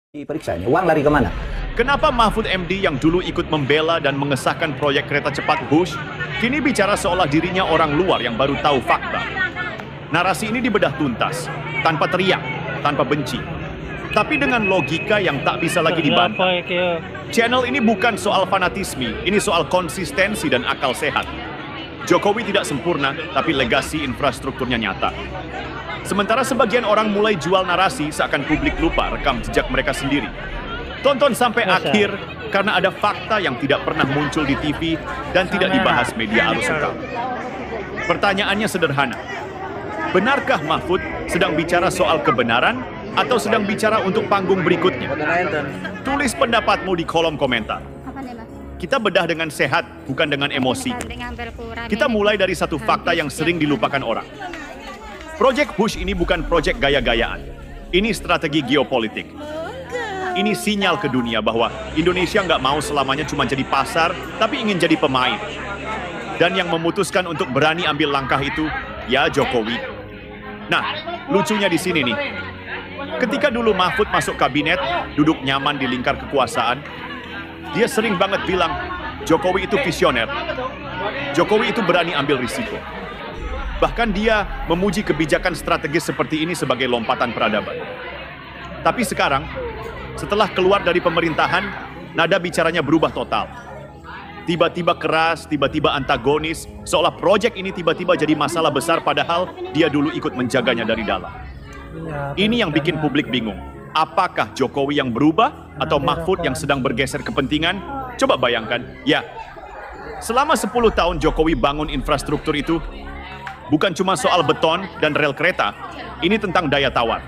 Diperiksa ini, uang lari kemana? Kenapa Mahfud MD yang dulu ikut membela dan mengesahkan proyek kereta cepat Bush, kini bicara seolah dirinya orang luar yang baru tahu fakta? Narasi ini dibedah tuntas, tanpa teriak, tanpa benci. Tapi dengan logika yang tak bisa lagi dibantah. Channel ini bukan soal fanatisme, ini soal konsistensi dan akal sehat. Jokowi tidak sempurna, tapi legasi infrastrukturnya nyata. Sementara sebagian orang mulai jual narasi seakan publik lupa rekam jejak mereka sendiri. Tonton sampai akhir karena ada fakta yang tidak pernah muncul di TV dan tidak dibahas media arus utama. Pertanyaannya sederhana. Benarkah Mahfud sedang bicara soal kebenaran atau sedang bicara untuk panggung berikutnya? Tulis pendapatmu di kolom komentar. Kita bedah dengan sehat, bukan dengan emosi. Kita mulai dari satu fakta yang sering dilupakan orang. Proyek Bush ini bukan proyek gaya-gayaan. Ini strategi geopolitik. Ini sinyal ke dunia bahwa Indonesia nggak mau selamanya cuma jadi pasar, tapi ingin jadi pemain. Dan yang memutuskan untuk berani ambil langkah itu, ya Jokowi. Nah, lucunya di sini nih. Ketika dulu Mahfud masuk kabinet, duduk nyaman di lingkar kekuasaan, dia sering banget bilang, Jokowi itu visioner. Jokowi itu berani ambil risiko. Bahkan dia memuji kebijakan strategis seperti ini sebagai lompatan peradaban. Tapi sekarang, setelah keluar dari pemerintahan, nada bicaranya berubah total. Tiba-tiba keras, tiba-tiba antagonis, seolah proyek ini tiba-tiba jadi masalah besar padahal dia dulu ikut menjaganya dari dalam. Ini yang bikin publik bingung. Apakah Jokowi yang berubah atau Mahfud yang sedang bergeser kepentingan? Coba bayangkan, ya. Selama 10 tahun Jokowi bangun infrastruktur itu, bukan cuma soal beton dan rel kereta, ini tentang daya tawar,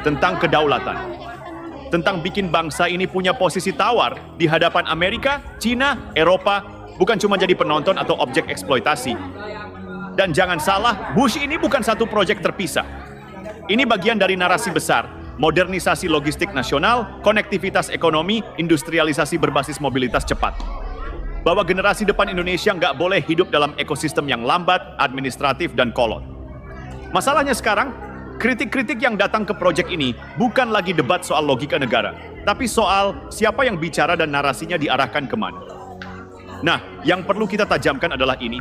tentang kedaulatan, tentang bikin bangsa ini punya posisi tawar di hadapan Amerika, Cina, Eropa, bukan cuma jadi penonton atau objek eksploitasi. Dan jangan salah, Bush ini bukan satu proyek terpisah. Ini bagian dari narasi besar, modernisasi logistik nasional, konektivitas ekonomi, industrialisasi berbasis mobilitas cepat. Bahwa generasi depan Indonesia nggak boleh hidup dalam ekosistem yang lambat, administratif, dan kolot. Masalahnya sekarang, kritik-kritik yang datang ke proyek ini bukan lagi debat soal logika negara, tapi soal siapa yang bicara dan narasinya diarahkan kemana. Nah, yang perlu kita tajamkan adalah ini.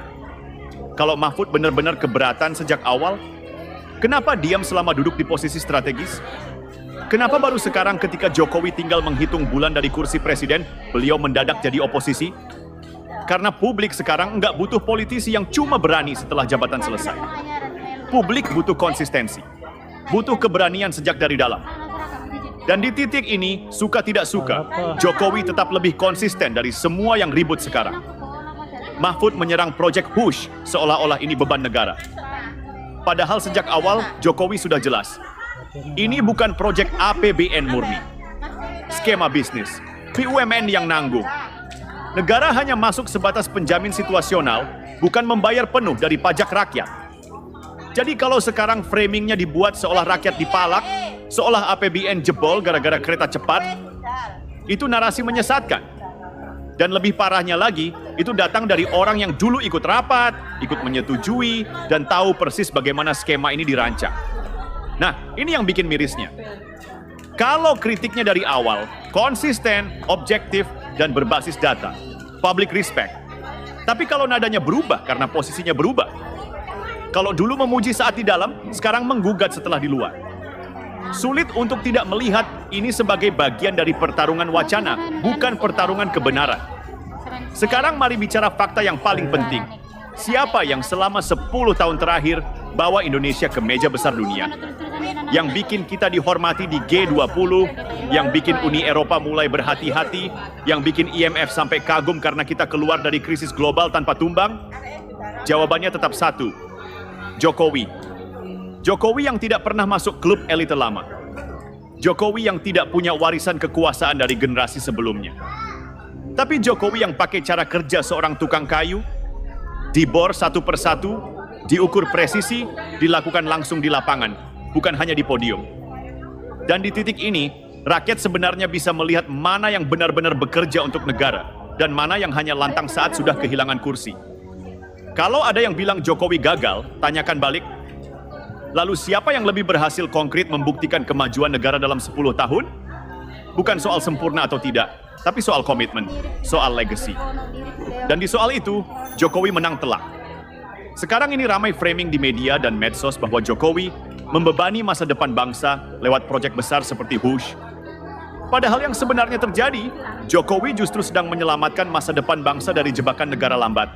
Kalau Mahfud benar-benar keberatan sejak awal, kenapa diam selama duduk di posisi strategis? Kenapa baru sekarang ketika Jokowi tinggal menghitung bulan dari kursi presiden, beliau mendadak jadi oposisi? Karena publik sekarang nggak butuh politisi yang cuma berani setelah jabatan selesai. Publik butuh konsistensi, butuh keberanian sejak dari dalam. Dan di titik ini, suka tidak suka, Jokowi tetap lebih konsisten dari semua yang ribut sekarang. Mahfud menyerang proyek Bush seolah-olah ini beban negara. Padahal sejak awal, Jokowi sudah jelas. Ini bukan proyek APBN murni. Skema bisnis, BUMN yang nanggung. Negara hanya masuk sebatas penjamin situasional, bukan membayar penuh dari pajak rakyat. Jadi kalau sekarang framingnya dibuat seolah rakyat dipalak, seolah APBN jebol gara-gara kereta cepat, itu narasi menyesatkan. Dan lebih parahnya lagi, itu datang dari orang yang dulu ikut rapat, ikut menyetujui, dan tahu persis bagaimana skema ini dirancang. Nah, ini yang bikin mirisnya. Kalau kritiknya dari awal, konsisten, objektif, dan berbasis data, public respect. Tapi kalau nadanya berubah karena posisinya berubah. Kalau dulu memuji saat di dalam, sekarang menggugat setelah di luar. Sulit untuk tidak melihat ini sebagai bagian dari pertarungan wacana, bukan pertarungan kebenaran. Sekarang mari bicara fakta yang paling penting. Siapa yang selama 10 tahun terakhir bawa Indonesia ke meja besar dunia? Yang bikin kita dihormati di G20, yang bikin Uni Eropa mulai berhati-hati, yang bikin IMF sampai kagum karena kita keluar dari krisis global tanpa tumbang? Jawabannya tetap satu, Jokowi. Jokowi yang tidak pernah masuk klub elite lama. Jokowi yang tidak punya warisan kekuasaan dari generasi sebelumnya. Tapi Jokowi yang pakai cara kerja seorang tukang kayu, dibor satu persatu, diukur presisi, dilakukan langsung di lapangan, bukan hanya di podium. Dan di titik ini, rakyat sebenarnya bisa melihat mana yang benar-benar bekerja untuk negara, dan mana yang hanya lantang saat sudah kehilangan kursi. Kalau ada yang bilang Jokowi gagal, tanyakan balik, lalu siapa yang lebih berhasil konkret membuktikan kemajuan negara dalam 10 tahun? bukan soal sempurna atau tidak, tapi soal komitmen, soal legacy. Dan di soal itu, Jokowi menang telak. Sekarang ini ramai framing di media dan medsos bahwa Jokowi membebani masa depan bangsa lewat proyek besar seperti Hush. Padahal yang sebenarnya terjadi, Jokowi justru sedang menyelamatkan masa depan bangsa dari jebakan negara lambat.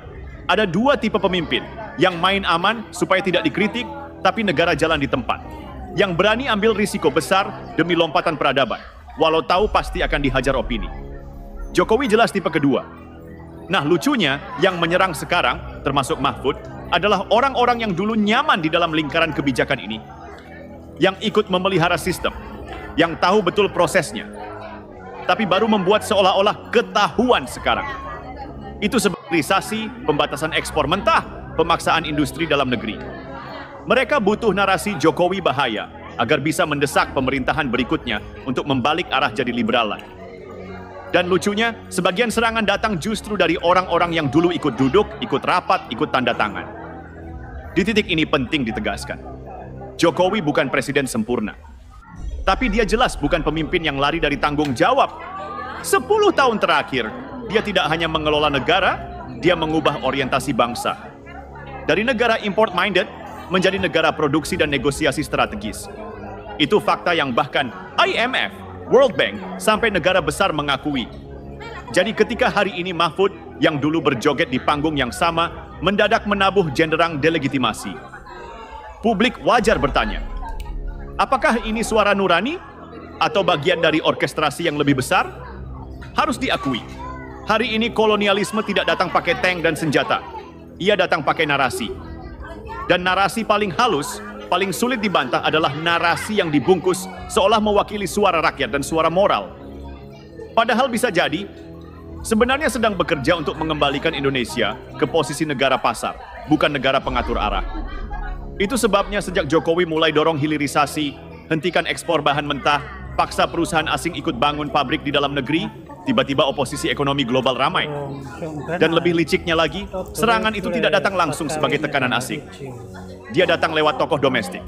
Ada dua tipe pemimpin, yang main aman supaya tidak dikritik, tapi negara jalan di tempat. Yang berani ambil risiko besar demi lompatan peradaban, walau tahu pasti akan dihajar opini. Jokowi jelas tipe kedua. Nah, lucunya, yang menyerang sekarang, termasuk Mahfud, adalah orang-orang yang dulu nyaman di dalam lingkaran kebijakan ini, yang ikut memelihara sistem, yang tahu betul prosesnya, tapi baru membuat seolah-olah ketahuan sekarang. Itu sebagai risasi, pembatasan ekspor mentah, pemaksaan industri dalam negeri. Mereka butuh narasi Jokowi bahaya agar bisa mendesak pemerintahan berikutnya untuk membalik arah jadi liberalan. Dan lucunya, sebagian serangan datang justru dari orang-orang yang dulu ikut duduk, ikut rapat, ikut tanda tangan. Di titik ini penting ditegaskan, Jokowi bukan presiden sempurna. Tapi dia jelas bukan pemimpin yang lari dari tanggung jawab. 10 tahun terakhir, dia tidak hanya mengelola negara, dia mengubah orientasi bangsa. Dari negara import-minded, menjadi negara produksi dan negosiasi strategis. Itu fakta yang bahkan IMF, World Bank, sampai negara besar mengakui. Jadi ketika hari ini Mahfud, yang dulu berjoget di panggung yang sama, mendadak menabuh genderang delegitimasi, publik wajar bertanya, apakah ini suara nurani atau bagian dari orkestrasi yang lebih besar? Harus diakui, hari ini kolonialisme tidak datang pakai tank dan senjata. Ia datang pakai narasi. Dan narasi paling halus, paling sulit dibantah adalah narasi yang dibungkus seolah mewakili suara rakyat dan suara moral. Padahal bisa jadi, sebenarnya sedang bekerja untuk mengembalikan Indonesia ke posisi negara pasar, bukan negara pengatur arah. Itu sebabnya sejak Jokowi mulai dorong hilirisasi, hentikan ekspor bahan mentah, paksa perusahaan asing ikut bangun pabrik di dalam negeri, tiba-tiba oposisi ekonomi global ramai. Dan lebih liciknya lagi, serangan itu tidak datang langsung sebagai tekanan asing. Dia datang lewat tokoh domestik.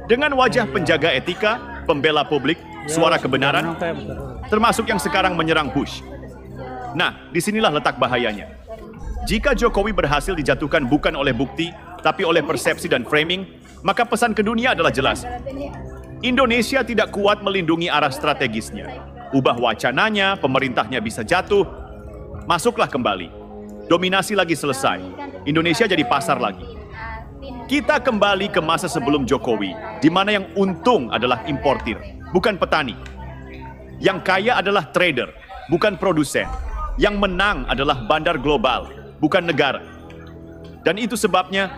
Dengan wajah penjaga etika, pembela publik, suara kebenaran, termasuk yang sekarang menyerang Hush. Nah, disinilah letak bahayanya. Jika Jokowi berhasil dijatuhkan bukan oleh bukti, tapi oleh persepsi dan framing, maka pesan ke dunia adalah jelas. Indonesia tidak kuat melindungi arah strategisnya. Ubah wacananya, pemerintahnya bisa jatuh, masuklah kembali. Dominasi lagi selesai. Indonesia jadi pasar lagi. Kita kembali ke masa sebelum Jokowi, di mana yang untung adalah importir, bukan petani. Yang kaya adalah trader, bukan produsen. Yang menang adalah bandar global, bukan negara. Dan itu sebabnya,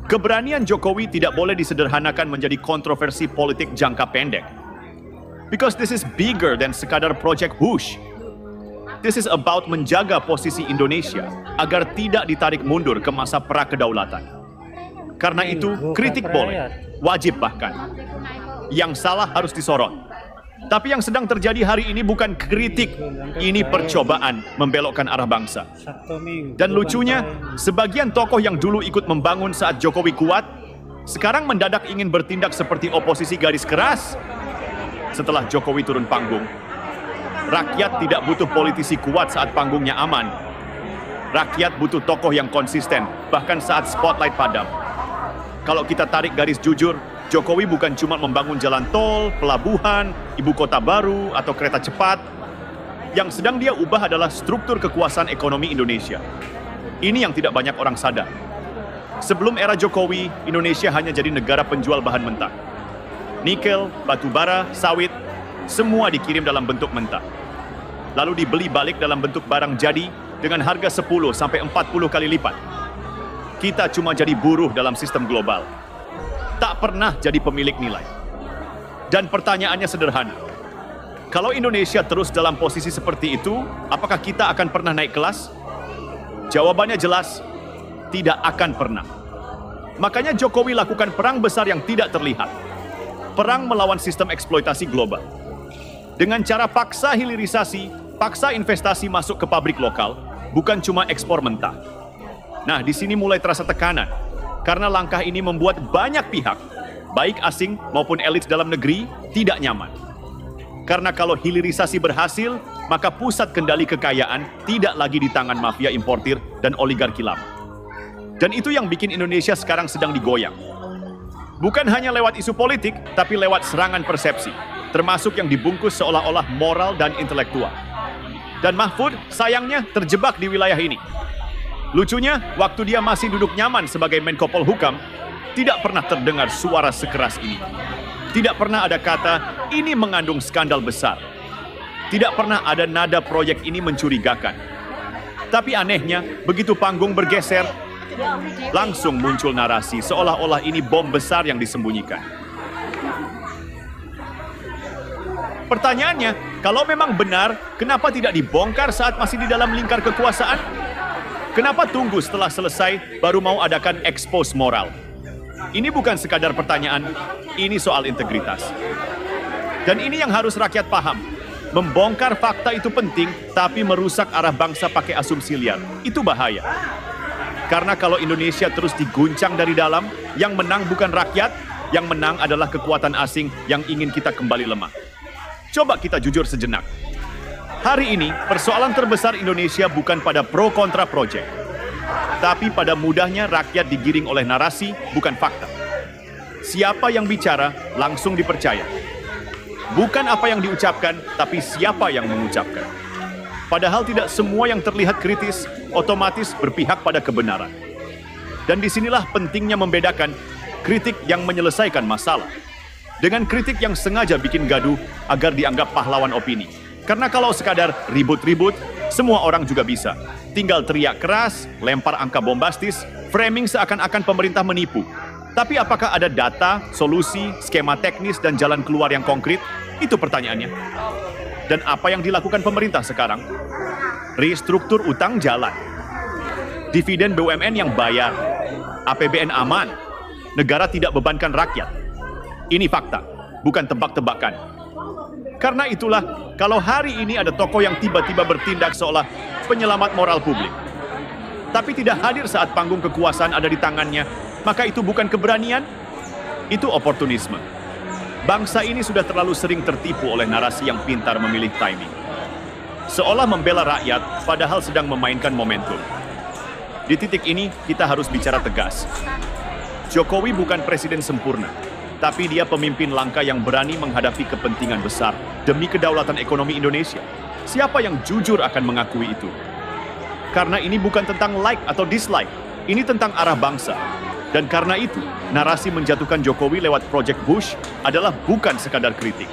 keberanian Jokowi tidak boleh disederhanakan menjadi kontroversi politik jangka pendek. Because this is bigger than sekadar Project Hush. This is about menjaga posisi Indonesia agar tidak ditarik mundur ke masa pra-kedaulatan. Karena itu, kritik boleh, wajib bahkan. Yang salah harus disorot. Tapi yang sedang terjadi hari ini bukan kritik, ini percobaan membelokkan arah bangsa. Dan lucunya, sebagian tokoh yang dulu ikut membangun saat Jokowi kuat, sekarang mendadak ingin bertindak seperti oposisi garis keras. Setelah Jokowi turun panggung, rakyat tidak butuh politisi kuat saat panggungnya aman. Rakyat butuh tokoh yang konsisten, bahkan saat spotlight padam. Kalau kita tarik garis jujur, Jokowi bukan cuma membangun jalan tol, pelabuhan, ibu kota baru, atau kereta cepat. Yang sedang dia ubah adalah struktur kekuasaan ekonomi Indonesia. Ini yang tidak banyak orang sadar. Sebelum era Jokowi, Indonesia hanya jadi negara penjual bahan mentah. Nikel, batu bara, sawit, semua dikirim dalam bentuk mentah. Lalu dibeli balik dalam bentuk barang jadi dengan harga 10 sampai 40 kali lipat. Kita cuma jadi buruh dalam sistem global. Tak pernah jadi pemilik nilai. Dan pertanyaannya sederhana. Kalau Indonesia terus dalam posisi seperti itu, apakah kita akan pernah naik kelas? Jawabannya jelas, tidak akan pernah. Makanya Jokowi lakukan perang besar yang tidak terlihat. Perang melawan sistem eksploitasi global. Dengan cara paksa hilirisasi, paksa investasi masuk ke pabrik lokal, bukan cuma ekspor mentah. Nah, di sini mulai terasa tekanan. Karena langkah ini membuat banyak pihak, baik asing maupun elit dalam negeri, tidak nyaman. Karena kalau hilirisasi berhasil, maka pusat kendali kekayaan tidak lagi di tangan mafia importir dan oligarki lama. Dan itu yang bikin Indonesia sekarang sedang digoyang. Bukan hanya lewat isu politik, tapi lewat serangan persepsi, termasuk yang dibungkus seolah-olah moral dan intelektual. Dan Mahfud, sayangnya, terjebak di wilayah ini. Lucunya, waktu dia masih duduk nyaman sebagai Menko Polhukam, tidak pernah terdengar suara sekeras ini. Tidak pernah ada kata, ini mengandung skandal besar. Tidak pernah ada nada proyek ini mencurigakan. Tapi anehnya, begitu panggung bergeser, langsung muncul narasi seolah-olah ini bom besar yang disembunyikan. Pertanyaannya, kalau memang benar, kenapa tidak dibongkar saat masih di dalam lingkar kekuasaan? Kenapa tunggu setelah selesai baru mau adakan expose moral? Ini bukan sekadar pertanyaan, ini soal integritas. Dan ini yang harus rakyat paham. Membongkar fakta itu penting, tapi merusak arah bangsa pakai asumsi liar. Itu bahaya. Karena kalau Indonesia terus diguncang dari dalam, yang menang bukan rakyat, yang menang adalah kekuatan asing yang ingin kita kembali lemah. Coba kita jujur sejenak. Hari ini, persoalan terbesar Indonesia bukan pada pro-kontra project, tapi pada mudahnya rakyat digiring oleh narasi, bukan fakta. Siapa yang bicara, langsung dipercaya. Bukan apa yang diucapkan, tapi siapa yang mengucapkan. Padahal tidak semua yang terlihat kritis, otomatis berpihak pada kebenaran. Dan disinilah pentingnya membedakan kritik yang menyelesaikan masalah, dengan kritik yang sengaja bikin gaduh agar dianggap pahlawan opini. Karena kalau sekadar ribut-ribut, semua orang juga bisa. Tinggal teriak keras, lempar angka bombastis, framing seakan-akan pemerintah menipu. Tapi apakah ada data, solusi, skema teknis, dan jalan keluar yang konkret? Itu pertanyaannya. Dan apa yang dilakukan pemerintah sekarang? Restruktur utang jalan. Dividen BUMN yang bayar. APBN aman. Negara tidak bebankan rakyat. Ini fakta, bukan tebak-tebakan. Karena itulah, kalau hari ini ada tokoh yang tiba-tiba bertindak seolah penyelamat moral publik, tapi tidak hadir saat panggung kekuasaan ada di tangannya, maka itu bukan keberanian, itu oportunisme. Bangsa ini sudah terlalu sering tertipu oleh narasi yang pintar memilih timing. Seolah membela rakyat, padahal sedang memainkan momentum. Di titik ini, kita harus bicara tegas. Jokowi bukan presiden sempurna, tapi dia pemimpin langka yang berani menghadapi kepentingan besar demi kedaulatan ekonomi Indonesia. Siapa yang jujur akan mengakui itu? Karena ini bukan tentang like atau dislike, ini tentang arah bangsa. Dan karena itu, narasi menjatuhkan Jokowi lewat Project Bush adalah bukan sekadar kritik.